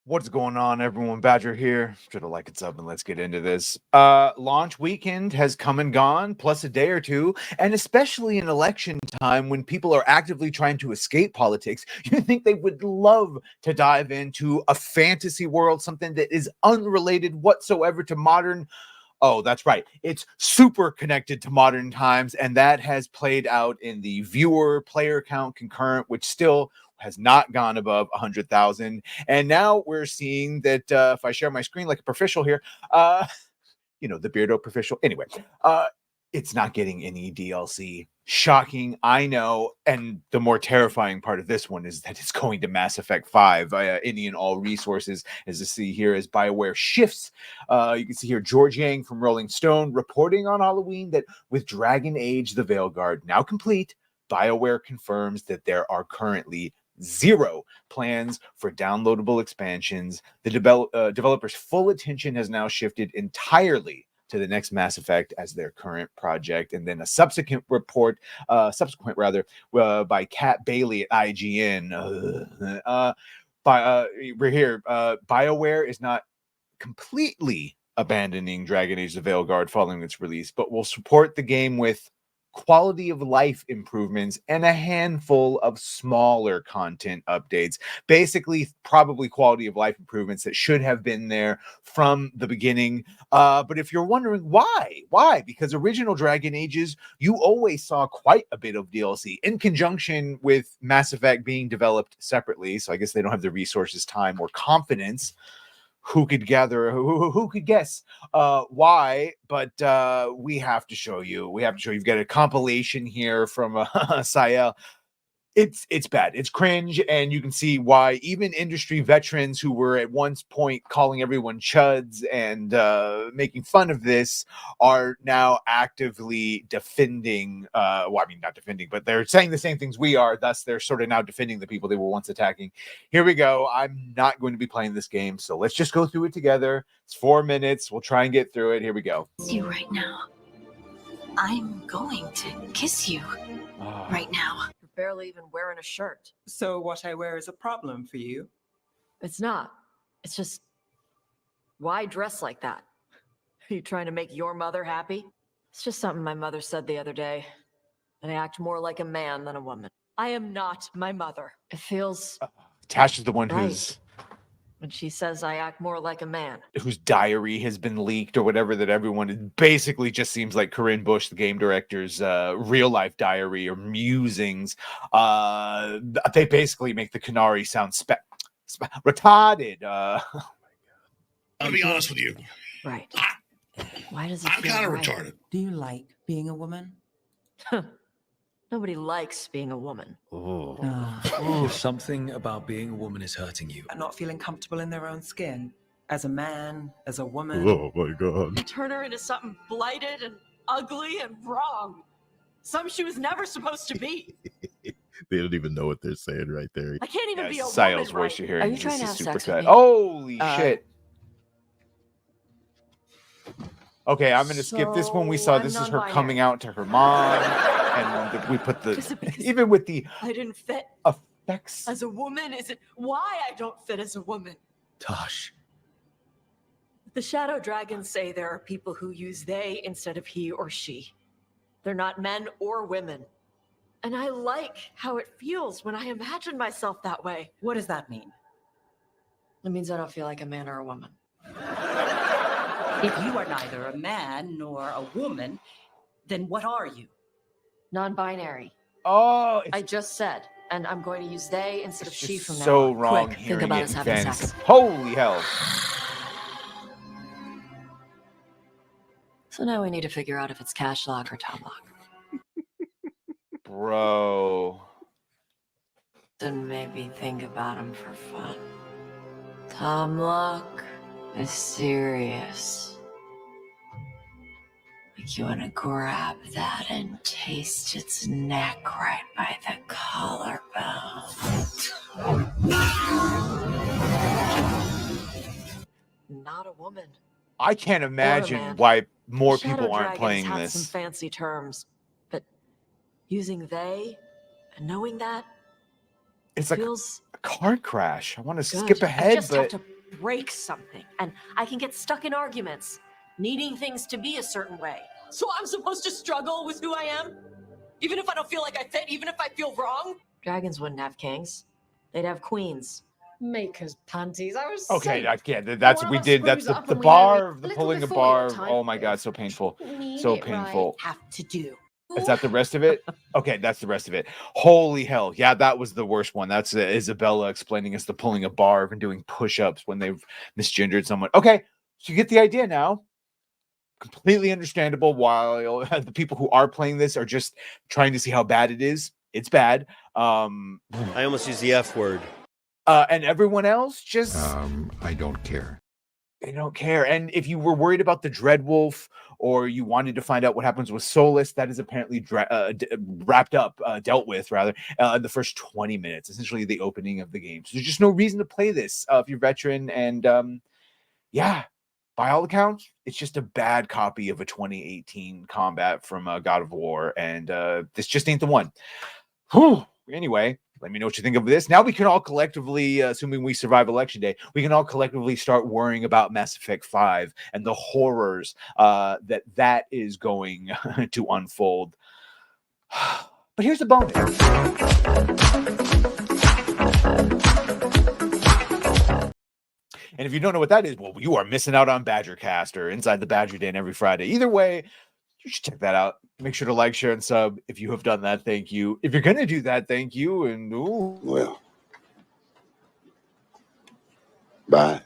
What's going on, everyone? Badger here. Should have liked it up and let's get into this. Launch weekend has come and gone, plus a day or two, and especially in election time when people are actively trying to escape politics, you think they would love to dive into a fantasy world, something that is unrelated whatsoever to modern. Oh, that's right. It's super connected to modern times, and that has played out in the viewer player count concurrent, which still has not gone above 100,000. And now we're seeing that if I share my screen like a professional here, the Beardo professional. Anyway, it's not getting any DLC. Shocking, I know. And the more terrifying part of this one is that it's going to Mass Effect 5 via any and all resources, as you see here, as BioWare shifts. You can see here George Yang from Rolling Stone reporting on Halloween that with Dragon Age the Veilguard now complete, BioWare confirms that there are currently zero plans for downloadable expansions. The developers' full attention has now shifted entirely to the next Mass Effect as their current project. And then a subsequent report, by Kat Bailey at IGN. We're here. BioWare is not completely abandoning Dragon Age the Veilguard following its release, but will support the game with quality of life improvements and a handful of smaller content updates. Basically, probably quality of life improvements that should have been there from the beginning. But if you're wondering why? Because original Dragon Ages, you always saw quite a bit of DLC in conjunction with Mass Effect being developed separately. So I guess they don't have the resources, time, or confidence. Who could guess why? But we have to show you. You've got a compilation here from Sael. It's bad. It's cringe, and you can see why even industry veterans who were at one point calling everyone chuds and making fun of this are now actively defending. Not defending, but they're saying the same things we are. Thus, they're sort of now defending the people they were once attacking. Here we go. I'm not going to be playing this game, so let's just go through it together. It's 4 minutes. We'll try and get through it. Here we go. You right now. I'm going to kiss you right now. Barely even wearing a shirt. So what I wear is a problem for you? It's not. It's just, why dress like that? Are you trying to make your mother happy? It's just something my mother said the other day. And I act more like a man than a woman. I am not my mother. It feels Tash is the one right who's when she says I act more like a man. Whose diary has been leaked or whatever, that everyone, it basically just seems like Corinne Bush, the game director's real life diary or musings. They basically make the Canary sound retarded. I'll be honest with you. Right. Why does it I'm feel kind of right? retarded. Do you like being a woman? Nobody likes being a woman. Something about being a woman is hurting you. Not feeling comfortable in their own skin? As a man, as a woman? Oh my god. Turn her into something blighted and ugly and wrong. Something she was never supposed to be. They don't even know what they're saying right there. I can't even be a Sile's woman, voice right? you're hearing. Are you This trying to is have super sex cut. with me? Holy shit. Okay, I'm gonna skip this one. We saw I'm this is her non-binary. coming out to her mom, and we put Is it the because even with the I didn't fit effects. as a woman. Is it why I don't fit as a woman? Tosh. The Shadow Dragons say there are people who use they instead of he or she. They're not men or women. And I like how it feels when I imagine myself that way. What does that mean? It means I don't feel like a man or a woman. If you are neither a man nor a woman, then what are you? Non-binary. Oh, I just said, and I'm going to use they instead of it's she just from now so on. wrong Quick, think hearing about it us in having fans. sex. Holy hell. So now we need to figure out if it's cash lock or top lock. Bro. Then maybe think about them for fun. Tom Lock is serious. Like you want to grab that and taste its neck right by the collarbone. Not a woman. I can't imagine man. why more Shadow people aren't Dragons playing had this. some fancy terms, but using they and knowing that, It's like Feels a car crash. I want to good. skip I ahead, just but have to break something, and I can get stuck in arguments, needing things to be a certain way. So I'm supposed to struggle with who I am? Even if I don't feel like I fit, even if I feel wrong? Dragons wouldn't have kings. They'd have queens. Maker's panties. I was okay, safe. that's One we of us did. That's screws the up the and we know it bar, a the little pulling a before your bar. time. Oh my god, so painful, Mean so it painful. Have to do. Is that the rest of it? Okay, that's the rest of it. Holy hell. Yeah, that was the worst one. That's Isabella explaining us the pulling a barb and doing push-ups when they've misgendered someone. Okay, so you get the idea now. Completely understandable while the people who are playing this are just trying to see how bad it is. It's bad. I almost used the F word. And everyone else just I don't care. they don't care. And if you were worried about the Dreadwolf or you wanted to find out what happens with Solus, that is apparently wrapped up, dealt with rather, in the first 20 minutes, essentially the opening of the game. So there's just no reason to play this if you're veteran. And yeah, by all accounts, it's just a bad copy of a 2018 combat from God of War. And this just ain't the one. Whew. Anyway, let me know what you think of this. Now we can all collectively, assuming we survive Election Day, we can all collectively start worrying about Mass Effect 5 and the horrors that is going to unfold. But here's the bonus. And if you don't know what that is, well, you are missing out on Badgercast or Inside the Badger Den every Friday. Either way, you should check that out. Make sure to like, share, and sub. If you have done that, thank you. If you're going to do that, thank you. And Well, bye.